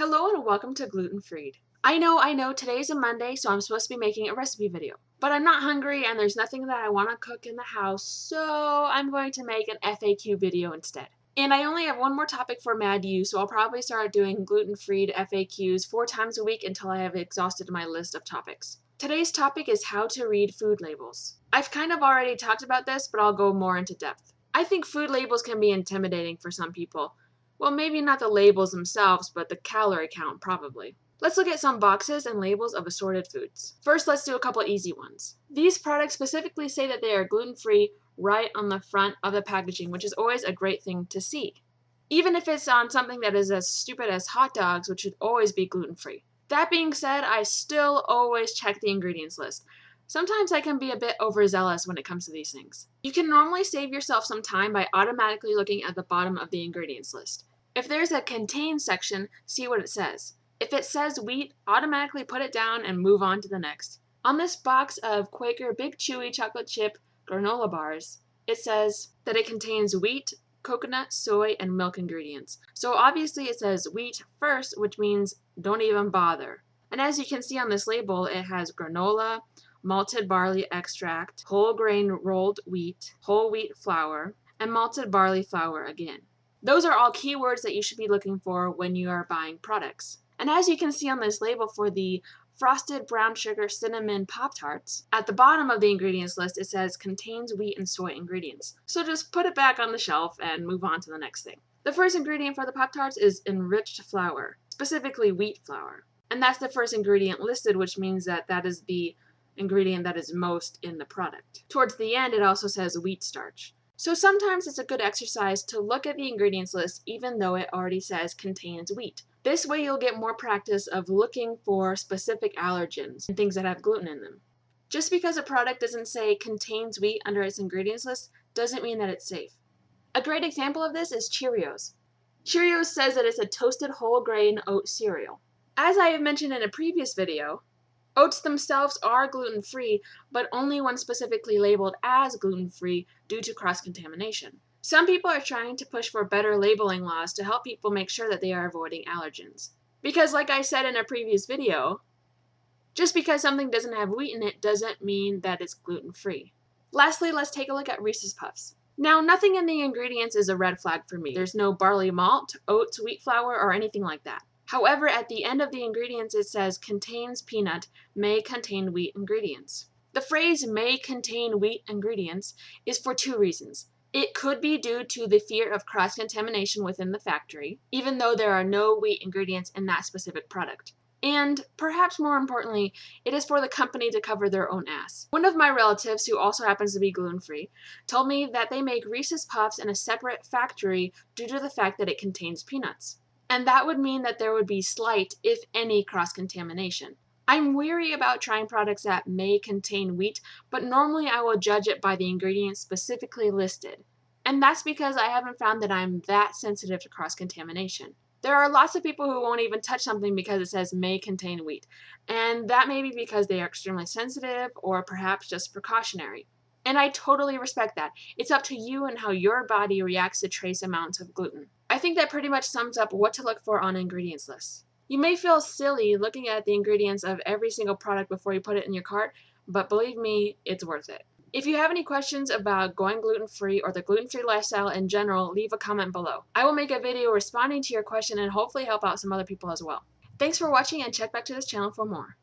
Hello and welcome to Gluten-free. I know, today's a Monday, so I'm supposed to be making a recipe video. But I'm not hungry and there's nothing that I want to cook in the house, so I'm going to make an FAQ video instead. And I only have one more topic for Mad You, so I'll probably start doing gluten-free FAQs 4 times a week until I have exhausted my list of topics. Today's topic is how to read food labels. I've kind of already talked about this, but I'll go more into depth. I think food labels can be intimidating for some people. Well, maybe not the labels themselves, but the calorie count probably. Let's look at some boxes and labels of assorted foods. First, let's do a couple easy ones. These products specifically say that they are gluten-free right on the front of the packaging, which is always a great thing to see. Even if it's on something that is as stupid as hot dogs, which should always be gluten-free. That being said, I still always check the ingredients list. Sometimes I can be a bit overzealous when it comes to these things. You can normally save yourself some time by automatically looking at the bottom of the ingredients list. If there's a contain section, see what it says. If it says wheat, automatically put it down and move on to the next. On this box of Quaker Big Chewy Chocolate Chip Granola Bars, it says that it contains wheat, coconut, soy, and milk ingredients. So obviously it says wheat first, which means don't even bother. And as you can see on this label, it has granola, malted barley extract, whole grain rolled wheat, whole wheat flour, and malted barley flour again. Those are all keywords that you should be looking for when you are buying products. And as you can see on this label for the Frosted Brown Sugar Cinnamon Pop-Tarts, at the bottom of the ingredients list it says contains wheat and soy ingredients. So just put it back on the shelf and move on to the next thing. The first ingredient for the Pop-Tarts is enriched flour, specifically wheat flour. And that's the first ingredient listed, which means that that is the ingredient that is most in the product. Towards the end it also says wheat starch. So sometimes it's a good exercise to look at the ingredients list even though it already says contains wheat. This way you'll get more practice of looking for specific allergens and things that have gluten in them. Just because a product doesn't say contains wheat under its ingredients list doesn't mean that it's safe. A great example of this is Cheerios. Cheerios says that it's a toasted whole grain oat cereal. As I have mentioned in a previous video, oats themselves are gluten-free, but only when specifically labeled as gluten-free due to cross-contamination. Some people are trying to push for better labeling laws to help people make sure that they are avoiding allergens. Because like I said in a previous video, just because something doesn't have wheat in it doesn't mean that it's gluten-free. Lastly, let's take a look at Reese's Puffs. Now, nothing in the ingredients is a red flag for me. There's no barley malt, oats, wheat flour, or anything like that. However, at the end of the ingredients it says contains peanut, may contain wheat ingredients. The phrase may contain wheat ingredients is for two reasons. It could be due to the fear of cross-contamination within the factory, even though there are no wheat ingredients in that specific product. And, perhaps more importantly, it is for the company to cover their own ass. One of my relatives, who also happens to be gluten-free, told me that they make Reese's Puffs in a separate factory due to the fact that it contains peanuts. And that would mean that there would be slight, if any, cross-contamination. I'm weary about trying products that may contain wheat, but normally I will judge it by the ingredients specifically listed. And that's because I haven't found that I'm that sensitive to cross-contamination. There are lots of people who won't even touch something because it says may contain wheat, and that may be because they are extremely sensitive or perhaps just precautionary. And I totally respect that. It's up to you and how your body reacts to trace amounts of gluten. I think that pretty much sums up what to look for on ingredients lists. You may feel silly looking at the ingredients of every single product before you put it in your cart, but believe me, it's worth it. If you have any questions about going gluten-free or the gluten-free lifestyle in general, leave a comment below. I will make a video responding to your question and hopefully help out some other people as well. Thanks for watching and check back to this channel for more.